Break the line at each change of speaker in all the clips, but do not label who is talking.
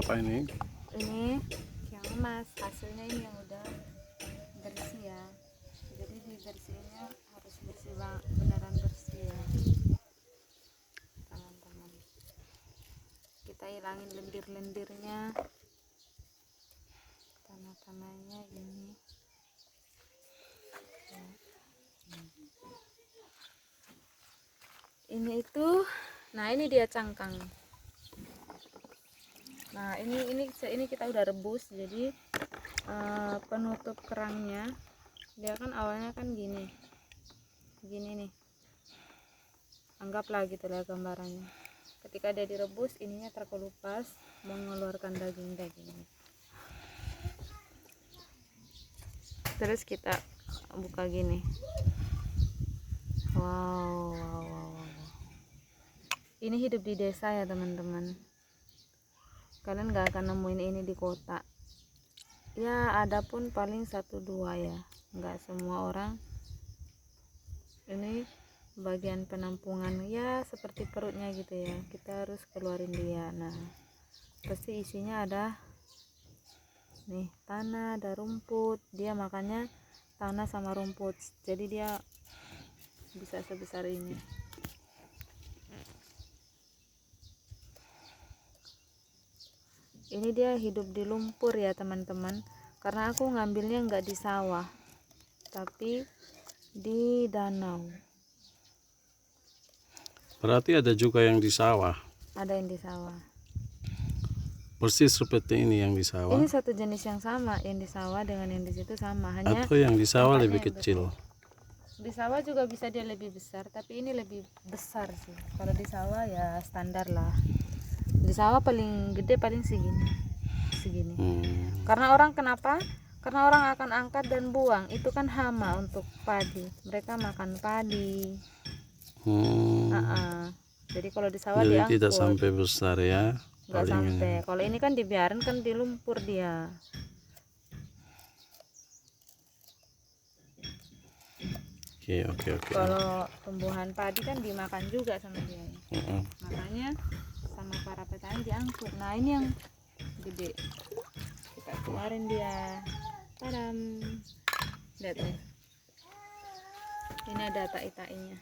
apa ini?
Ini yang emas, hasilnya ini yang udah bersih ya. Jadi dibersihinnya harus bersih banget, beneran bersih ya teman-teman. Kita hilangin lendir-lendirnya, tanah-tanahnya ini ya. Ini itu, nah ini dia cangkang. Nah ini kita udah rebus, jadi penutup kerangnya dia kan awalnya kan gini nih, anggaplah gitu lah gambarannya. Ketika dia direbus, ininya terkelupas mengeluarkan daging-dagingnya. Terus kita buka gini. Wow. Ini hidup di desa ya teman-teman. Kalian gak akan nemuin ini di kota. Ya ada pun paling 1-2 ya. Nggak semua orang. Ini bagian penampungan ya, seperti perutnya gitu ya. Kita harus keluarin dia. Nah, pasti isinya ada nih tanah, ada rumput. Dia makannya tanah sama rumput. Jadi dia bisa sebesar ini. Ini dia hidup di lumpur ya teman-teman. Karena aku ngambilnya nggak di sawah, tapi di danau.
Berarti ada juga yang di sawah.
Ada yang di sawah.
Persis seperti ini yang di sawah.
Ini satu jenis yang sama, yang di sawah dengan yang di situ sama, hanya
Atau yang di sawah
tempatnya
lebih
yang
kecil.
di sawah juga bisa dia lebih besar, tapi ini lebih besar sih. Kalau di sawah ya standar lah. Di sawah paling gede paling segini. Karena orang kenapa? Karena orang akan angkat dan buang. Itu kan hama untuk padi. Mereka makan padi. Jadi kalau di sawah
Jadi
diangkut.
tidak sampai besar ya.
Nggak sampai. Kalau ini kan dibiarin kan di lumpur dia.
Oke.
Kalau tumbuhan padi kan dimakan juga sama dia. Makanya sama para petani diangkut. Nah ini yang gede. Kita keluarin dia. Tadam. Lihat nih. Ini ada tai-tainya.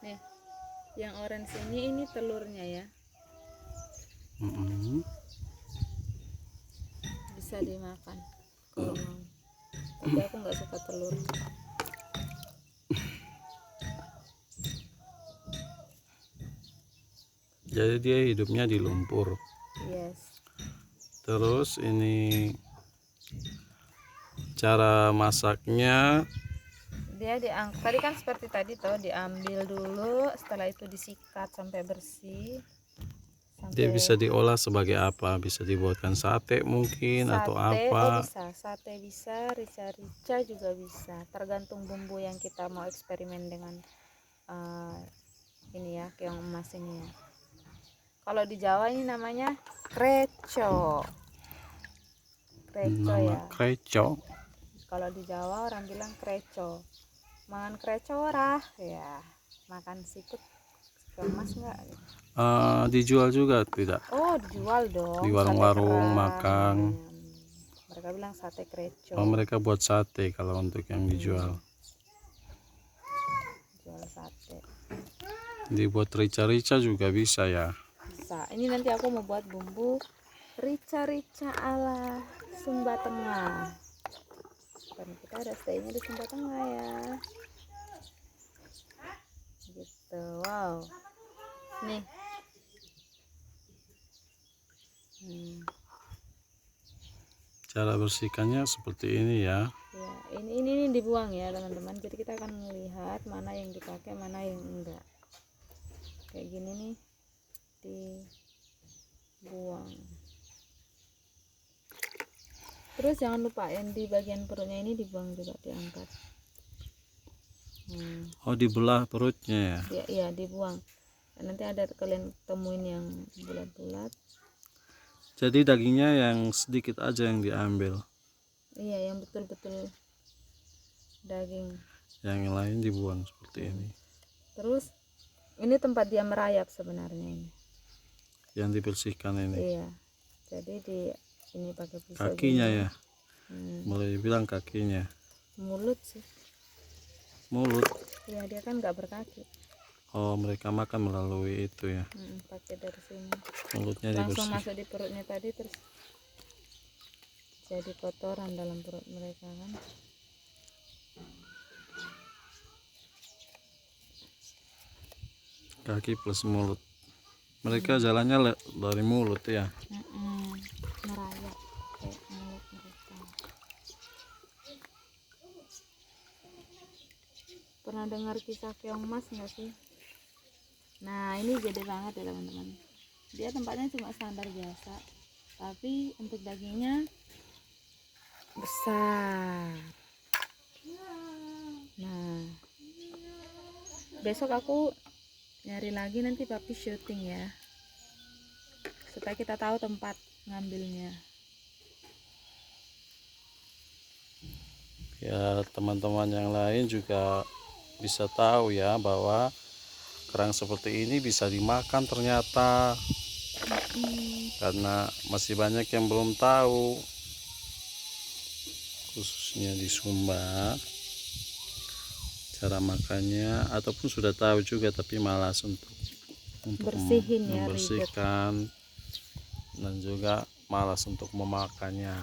Nih. Yang orange ini telurnya ya. Bisa dimakan kalau mau. Tapi aku nggak suka telur.
Jadi dia hidupnya di lumpur.
Yes.
Terus ini cara masaknya,
Dia diangkat tadi kan seperti tadi tuh, diambil dulu, setelah itu disikat sampai bersih.
dia bisa diolah sebagai apa? Bisa dibuatkan sate mungkin atau apa?
Bisa sate, bisa rica-rica juga bisa, tergantung bumbu yang kita mau eksperimen dengan ini ya, keong emas ini ya. Kalau di Jawa ini namanya kreco
Nama
ya.
kreco.
Kalau di Jawa orang bilang kreco. Makan kreco ora ya, makan seafood keong emas enggak?
Dijual juga tidak?
Oh dijual dong,
Di warung-warung makan.
Mereka bilang sate kreco.
Oh, mereka buat sate kalau untuk yang dijual.
Jual sate.
Dibuat rica-rica juga bisa ya?
Bisa. Ini nanti aku mau buat bumbu rica-rica ala Sumba Tengah. Karena kita ada stay-nya di Sumba Tengah ya. Gitu. Wow. Nih.
Cara bersihkannya seperti ini ya.
Ya, ini dibuang ya teman-teman. Jadi kita akan melihat mana yang dipakai, mana yang enggak. Kayak gini nih dibuang. Terus jangan lupa yang di bagian perutnya ini dibuang juga, diangkat.
Oh, dibelah perutnya ya?
Iya dibuang. Dan nanti ada kalian temuin yang bulat-bulat.
Jadi dagingnya yang sedikit aja yang diambil.
Iya, yang betul-betul daging.
Yang lain dibuang seperti ini.
Terus ini tempat dia merayap sebenarnya ini.
Yang dibersihkan ini.
Iya. Jadi di ini pakai pisau
Kakinya
gini.
ya, boleh dibilang kakinya.
Mulut sih
Mulut.
ya, dia kan nggak berkaki.
Oh, mereka makan melalui itu ya.
Pakai dari sini
Mulutnya
langsung
dibersih.
masuk di perutnya tadi, terus jadi kotoran dalam perut mereka kan.
Kaki plus mulut. Mereka jalannya dari mulut ya.
Merayap kayak mulut mereka. Pernah dengar kisah keong mas nggak sih? Nah ini gede banget ya teman-teman. Dia tempatnya cuma standar biasa, tapi untuk dagingnya besar. Nah besok aku nyari lagi, nanti papi syuting ya, supaya kita tahu tempat ngambilnya.
Ya, teman-teman yang lain juga bisa tahu ya bahwa kerang seperti ini bisa dimakan ternyata. Karena masih banyak yang belum tahu, khususnya di Sumba, cara makannya, ataupun sudah tahu juga tapi malas untuk
Bersihin ya,
membersihkan, dan juga malas untuk memakannya.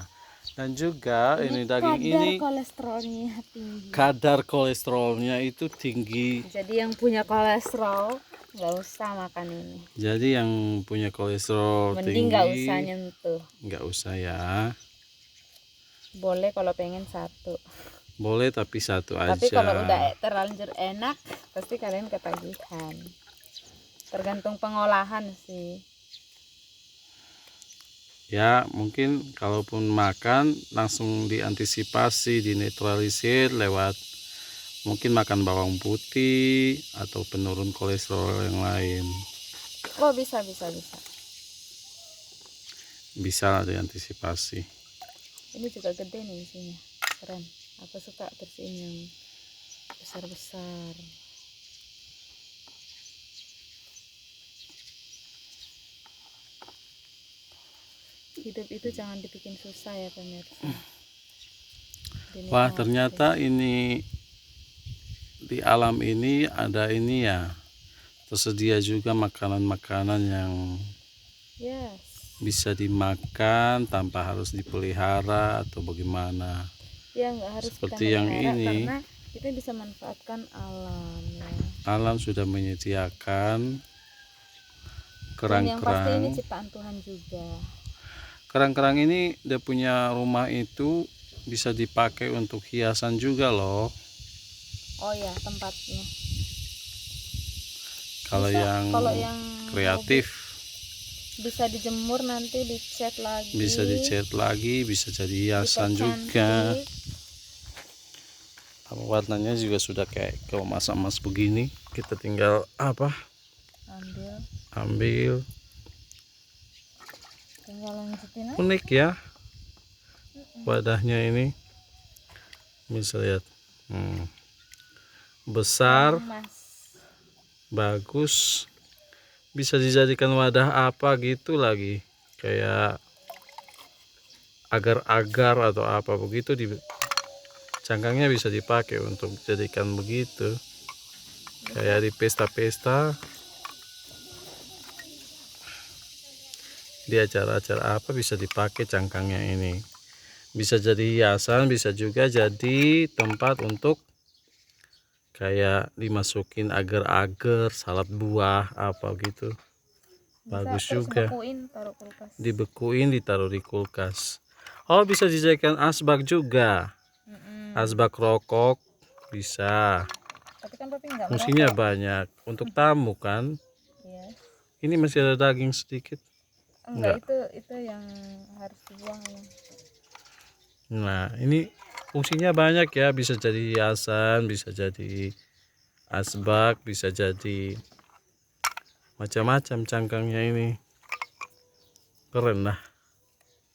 Dan juga ini daging ini
kolesterolnya tinggi.
kadar kolesterolnya itu tinggi.
Jadi yang punya kolesterol nggak usah makan ini.
Jadi yang punya kolesterol
Mending
tinggi
nggak usah nyentuh.
nggak usah ya.
Boleh kalau pengen satu.
Boleh tapi satu aja.
Tapi kalau udah terlanjur enak, pasti kalian ketagihan. Tergantung pengolahan sih.
Ya mungkin kalaupun makan langsung diantisipasi, dinetralisir lewat mungkin makan bawang putih atau penurun kolesterol yang lain.
Oh bisa.
Bisa diantisipasi.
Ini juga gede nih isinya, keren. Aku suka bersihin yang besar-besar. Hidup itu jangan dibikin susah ya pemirsa.
Wah ternyata ini di alam ini ada ini ya, tersedia juga makanan-makanan yang bisa dimakan tanpa harus dipelihara atau bagaimana.
Ya nggak harus
seperti yang ini,
karena kita bisa manfaatkan alam ya.
Alam sudah menyediakan
Dan yang pasti ini
kerang-kerang.
ciptaan Tuhan juga.
Kerang-kerang ini dia punya rumah itu bisa dipakai untuk hiasan juga loh.
Oh ya tempatnya.
Kalau yang kreatif
bisa dijemur, nanti dicat lagi.
Bisa dicat lagi, bisa jadi hiasan juga. Warnanya juga sudah kayak kemas-emas begini. Kita tinggal ambil.
Tinggal lanjutin aja.
Unik ya wadahnya ini, bisa lihat besar, bagus, bisa dijadikan wadah apa gitu lagi, kayak agar-agar atau apa begitu, di cangkangnya bisa dipakai untuk jadikan begitu, kayak di pesta-pesta, di acara-acara apa bisa dipakai cangkangnya ini. Bisa jadi hiasan, bisa juga jadi tempat untuk kayak dimasukin agar-agar, salad buah apa gitu. Bagus juga. Dibekuin, ditaruh di kulkas. Oh, bisa dijadikan asbak juga. Asbak rokok bisa.
Tapi kan papi nggak
fungsinya banyak untuk tamu kan. Ini masih ada daging sedikit.
Enggak, itu yang harus dibuang ya.
Nah, ini fungsinya banyak ya, bisa jadi hiasan, bisa jadi asbak, bisa jadi macam-macam cangkangnya ini. Keren lah.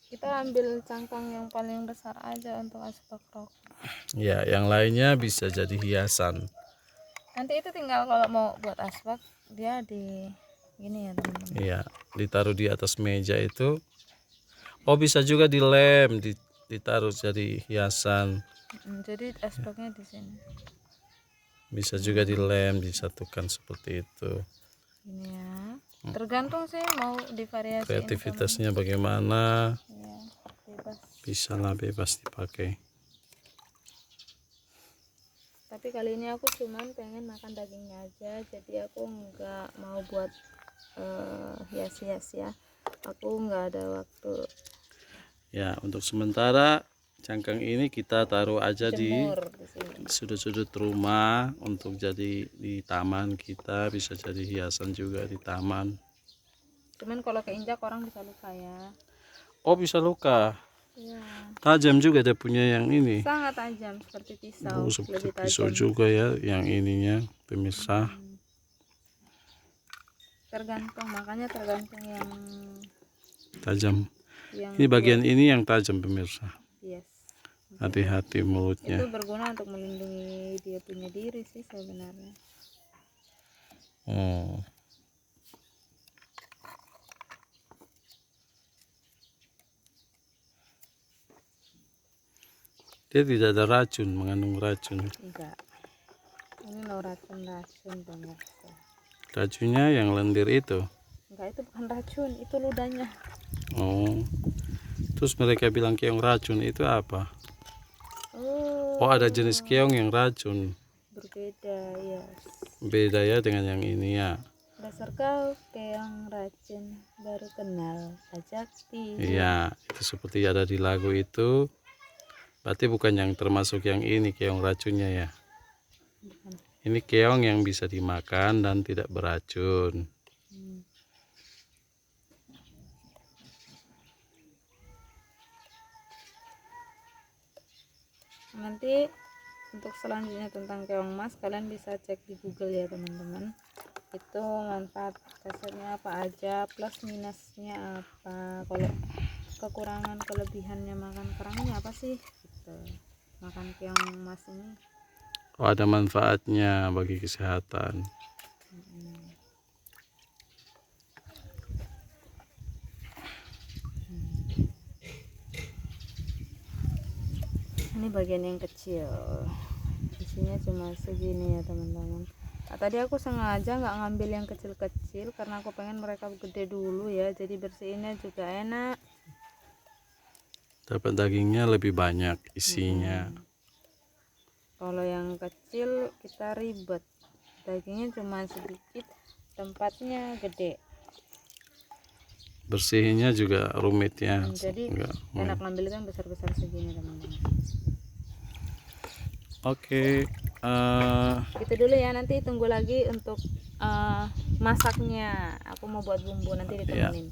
Kita ambil cangkang yang paling besar aja untuk asbak rokok.
Ya, yang lainnya bisa jadi hiasan.
Nanti itu tinggal kalau mau buat asbak, dia di gini ya teman-teman.
Iya, ditaruh di atas meja itu Oh, bisa juga dilem, ditaruh jadi hiasan.
Jadi aspeknya di sini
Bisa juga dilem, disatukan seperti itu.
ini ya, tergantung sih mau divariasiin
Kreativitasnya bagaimana?
ya, bebas.
Bisa lah, bebas dipakai.
Tapi kali ini aku cuman pengen makan dagingnya aja, jadi aku nggak mau buat hias-hias ya, aku nggak ada waktu.
Ya, untuk sementara cangkang ini kita taruh aja
Jemur di sini.
di sudut-sudut rumah untuk jadi di taman kita, bisa jadi hiasan juga di taman.
Cuman kalau keinjak orang bisa luka ya.
Oh, bisa luka.
Iya.
Tajam juga dia punya yang ini.
Sangat tajam seperti pisau,
Oh, seperti
lebih
pisau
tajam.
juga ya yang ininya, pemirsa.
Tergantung, makanya tergantung yang
Tajam.
yang
Ini bagian ini yang tajam, pemirsa.
yes.
Hati-hati
Itu
mulutnya.
berguna untuk melindungi dia punya diri sih sebenarnya.
Oh. Dia tidak ada racun, mengandung racun.
Enggak. Ini lo racun pemirsa.
Racunnya yang lendir itu.
Enggak, itu bukan racun, itu ludahnya.
Oh. Terus mereka bilang keong racun itu apa?
Oh,
Oh, ada jenis keong yang racun.
berbeda ya.
Beda ya dengan yang ini ya.
Dasar kau keong racun baru kenal ajati.
Iya, itu seperti ada di lagu itu. Berarti bukan yang termasuk yang ini keong racunnya ya.
Bukan.
Ini keong yang bisa dimakan dan tidak beracun.
Nanti untuk selanjutnya tentang keong emas kalian bisa cek di Google ya teman-teman, itu manfaat dasarnya apa aja, plus minusnya apa, kalau kekurangan kelebihannya makan kerang ini apa sih gitu. Makan keong emas ini
Oh, ada manfaatnya bagi kesehatan.
ini bagian yang kecil, isinya cuma segini ya teman-teman. Nah, tadi aku sengaja nggak ngambil yang kecil-kecil karena aku pengen mereka gede dulu ya, jadi bersihinnya juga enak.
Dapat dagingnya lebih banyak isinya.
Kalau yang kecil kita ribet, dagingnya cuma sedikit, tempatnya gede,
Bersihinnya juga rumit ya.
jadi
Enggak.
enak ngambil itu yang besar-besar segini teman-teman.
Oke,
Gitu dulu ya, nanti tunggu lagi untuk masaknya. Aku mau buat bumbu, nanti ditemenin.